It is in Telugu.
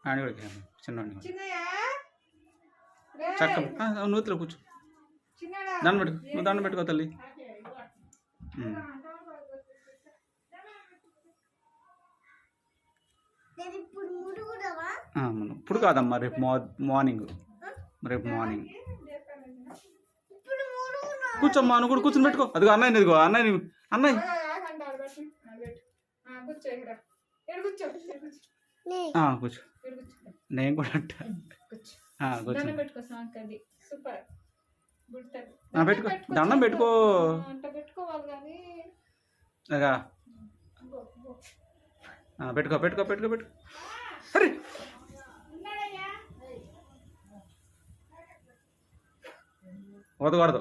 ఆడి కూడా చిన్నవాడిని చిన్నయ్య చక్క నూతిలో కూర్చో దండం పెట్టుకో నువ్వు దండం పెట్టుకో తల్లి ఇప్పుడు కాదమ్మా రేపు మార్నింగ్ కూర్చోమ్మా నువ్వు కూడా కూర్చొని పెట్టుకో అదిగో అన్నయ్య ఇదిగో అన్నయ్య కూర్చో నేను కూడా అంట పెట్టుకో దండం పెట్టుకో అగా పెట్టుకో పెట్టుకో పెట్టుకో పెట్టుకో అరే వదకూడదు